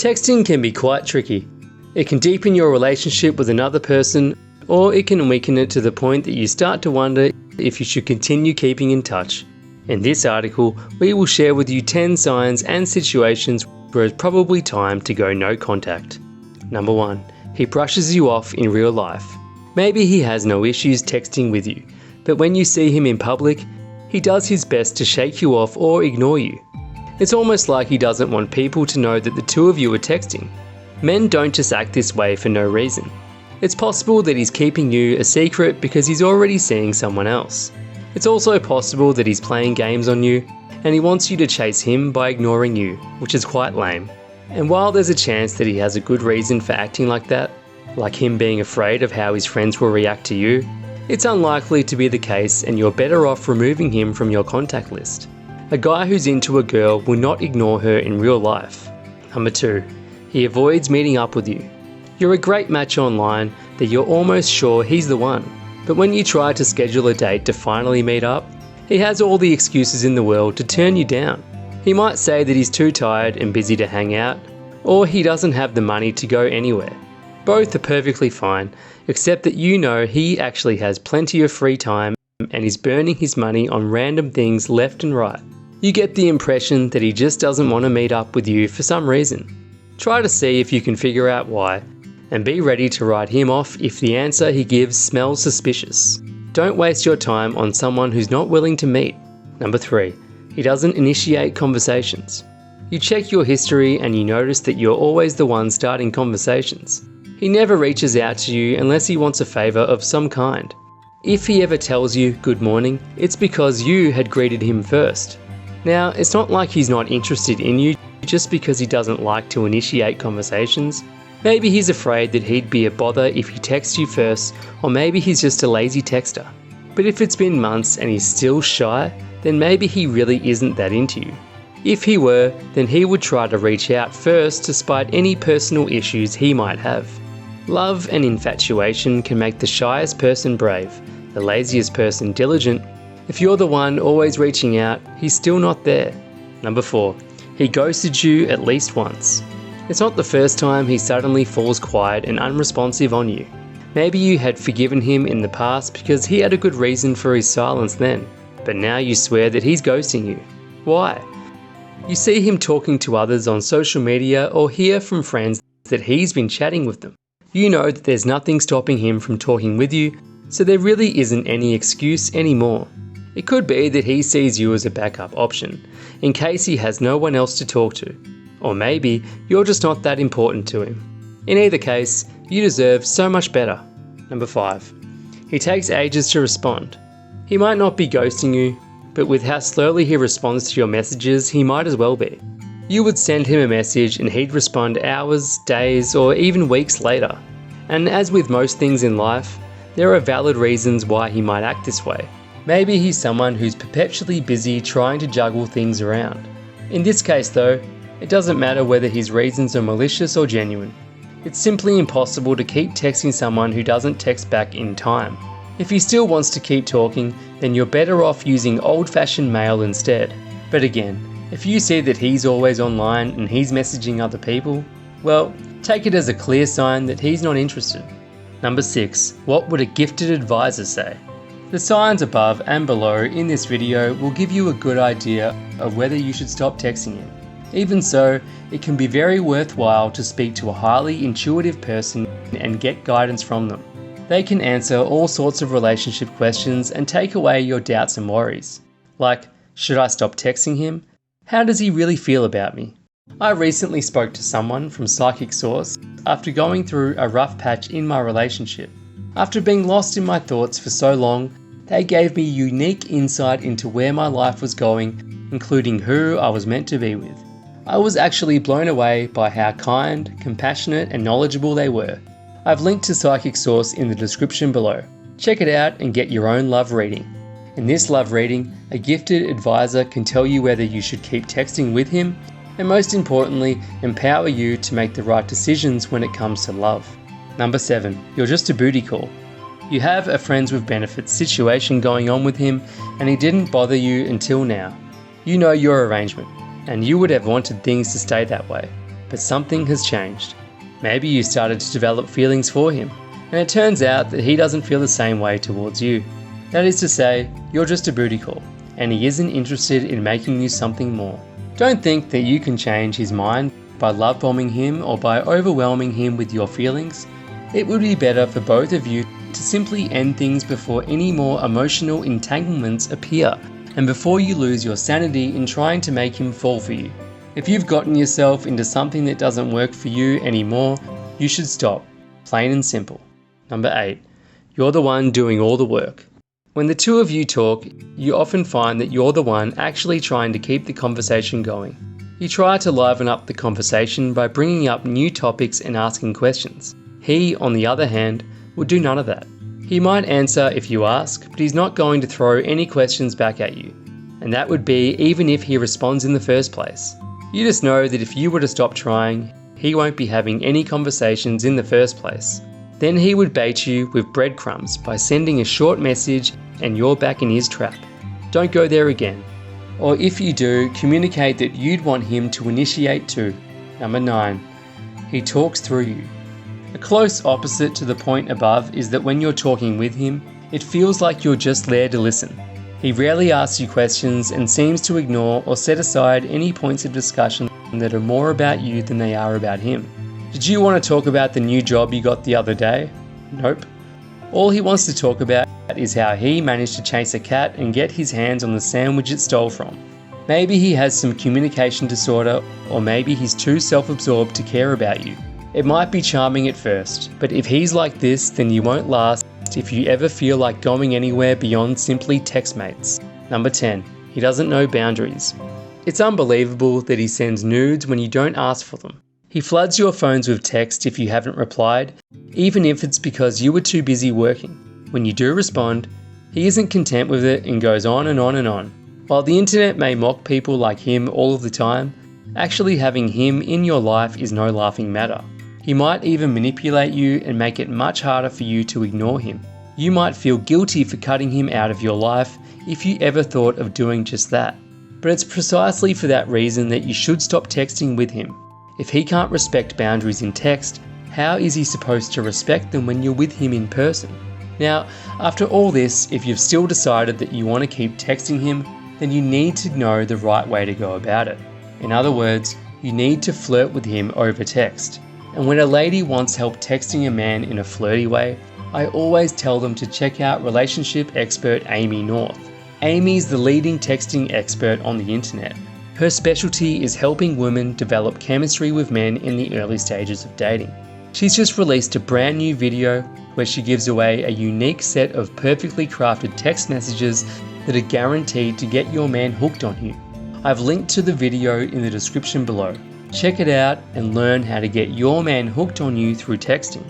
Texting can be quite tricky. It can deepen your relationship with another person, or it can weaken it to the point that you start to wonder if you should continue keeping in touch. In this article, we will share with you 10 signs and situations where it's probably time to go no contact. Number 1. He brushes you off in real life. Maybe he has no issues texting with you, but when you see him in public, he does his best to shake you off or ignore you. It's almost like he doesn't want people to know that the two of you are texting. Men don't just act this way for no reason. It's possible that he's keeping you a secret because he's already seeing someone else. It's also possible that he's playing games on you and he wants you to chase him by ignoring you, which is quite lame. And while there's a chance that he has a good reason for acting like that, like him being afraid of how his friends will react to you, it's unlikely to be the case and you're better off removing him from your contact list. A guy who's into a girl will not ignore her in real life. Number 2. He avoids meeting up with you. You're a great match online that you're almost sure he's the one, but when you try to schedule a date to finally meet up, he has all the excuses in the world to turn you down. He might say that he's too tired and busy to hang out, or he doesn't have the money to go anywhere. Both are perfectly fine, except that you know he actually has plenty of free time and is burning his money on random things left and right. You get the impression that he just doesn't want to meet up with you for some reason. Try to see if you can figure out why, and be ready to write him off if the answer he gives smells suspicious. Don't waste your time on someone who's not willing to meet. Number 3. He doesn't initiate conversations. You check your history and you notice that you're always the one starting conversations. He never reaches out to you unless he wants a favour of some kind. If he ever tells you good morning, it's because you had greeted him first. Now, it's not like he's not interested in you just because he doesn't like to initiate conversations. Maybe he's afraid that he'd be a bother if he texts you first, or maybe he's just a lazy texter. But if it's been months and he's still shy, then maybe he really isn't that into you. If he were, then he would try to reach out first despite any personal issues he might have. Love and infatuation can make the shyest person brave, the laziest person diligent. If you're the one always reaching out, he's still not there. Number 4. He ghosted you at least once. It's not the first time he suddenly falls quiet and unresponsive on you. Maybe you had forgiven him in the past because he had a good reason for his silence then, but now you swear that he's ghosting you. Why? You see him talking to others on social media or hear from friends that he's been chatting with them. You know that there's nothing stopping him from talking with you, so there really isn't any excuse anymore. It could be that he sees you as a backup option, in case he has no one else to talk to. Or maybe you're just not that important to him. In either case, you deserve so much better. Number 5. He takes ages to respond. He might not be ghosting you, but with how slowly he responds to your messages, he might as well be. You would send him a message and he'd respond hours, days, or even weeks later. And as with most things in life, there are valid reasons why he might act this way. Maybe he's someone who's perpetually busy trying to juggle things around. In this case though, it doesn't matter whether his reasons are malicious or genuine. It's simply impossible to keep texting someone who doesn't text back in time. If he still wants to keep talking, then you're better off using old-fashioned mail instead. But again, if you see that he's always online and he's messaging other people, well, take it as a clear sign that he's not interested. Number 6. What would a gifted advisor say? The signs above and below in this video will give you a good idea of whether you should stop texting him. Even so, it can be very worthwhile to speak to a highly intuitive person and get guidance from them. They can answer all sorts of relationship questions and take away your doubts and worries. Like, should I stop texting him? How does he really feel about me? I recently spoke to someone from Psychic Source after going through a rough patch in my relationship. After being lost in my thoughts for so long, they gave me unique insight into where my life was going, including who I was meant to be with. I was actually blown away by how kind, compassionate and knowledgeable they were. I've linked to Psychic Source in the description below. Check it out and get your own love reading. In this love reading, a gifted advisor can tell you whether you should keep texting with him and most importantly, empower you to make the right decisions when it comes to love. Number 7. You're just a booty call. You have a friends with benefits situation going on with him and he didn't bother you until now. You know your arrangement and you would have wanted things to stay that way. but something has changed. Maybe you started to develop feelings for him, and it turns out that he doesn't feel the same way towards you. That is to say, you're just a booty call, and he isn't interested in making you something more. Don't think that you can change his mind by love bombing him or by overwhelming him with your feelings. It would be better for both of you to simply end things before any more emotional entanglements appear, and before you lose your sanity in trying to make him fall for you. If you've gotten yourself into something that doesn't work for you anymore, you should stop. Plain and simple. Number 8. You're the one doing all the work. When the two of you talk, you often find that you're the one actually trying to keep the conversation going. You try to liven up the conversation by bringing up new topics and asking questions. He, on the other hand, will do none of that. He might answer if you ask, but he's not going to throw any questions back at you. And that would be even if he responds in the first place. You just know that if you were to stop trying, he won't be having any conversations in the first place. Then he would bait you with breadcrumbs by sending a short message and you're back in his trap. Don't go there again. Or if you do, communicate that you'd want him to initiate too. Number 9. He talks through you. A close opposite to the point above is that when you're talking with him, it feels like you're just there to listen. He rarely asks you questions and seems to ignore or set aside any points of discussion that are more about you than they are about him. Did you want to talk about the new job you got the other day? Nope. All he wants to talk about is how he managed to chase a cat and get his hands on the sandwich it stole from. Maybe he has some communication disorder, or maybe he's too self-absorbed to care about you. It might be charming at first, but if he's like this, then you won't last if you ever feel like going anywhere beyond simply text mates. Number 10. He doesn't know boundaries. It's unbelievable that he sends nudes when you don't ask for them. He floods your phones with text if you haven't replied, even if it's because you were too busy working. When you do respond, he isn't content with it and goes on and on and on. While the internet may mock people like him all of the time, actually having him in your life is no laughing matter. He might even manipulate you and make it much harder for you to ignore him. You might feel guilty for cutting him out of your life if you ever thought of doing just that. But it's precisely for that reason that you should stop texting with him. If he can't respect boundaries in text, how is he supposed to respect them when you're with him in person? Now, after all this, if you've still decided that you want to keep texting him, then you need to know the right way to go about it. In other words, you need to flirt with him over text. And when a lady wants help texting a man in a flirty way, I always tell them to check out relationship expert Amy North. Amy's the leading texting expert on the internet. Her specialty is helping women develop chemistry with men in the early stages of dating. She's just released a brand new video where she gives away a unique set of perfectly crafted text messages that are guaranteed to get your man hooked on you. I've linked to the video in the description below. Check it out and learn how to get your man hooked on you through texting.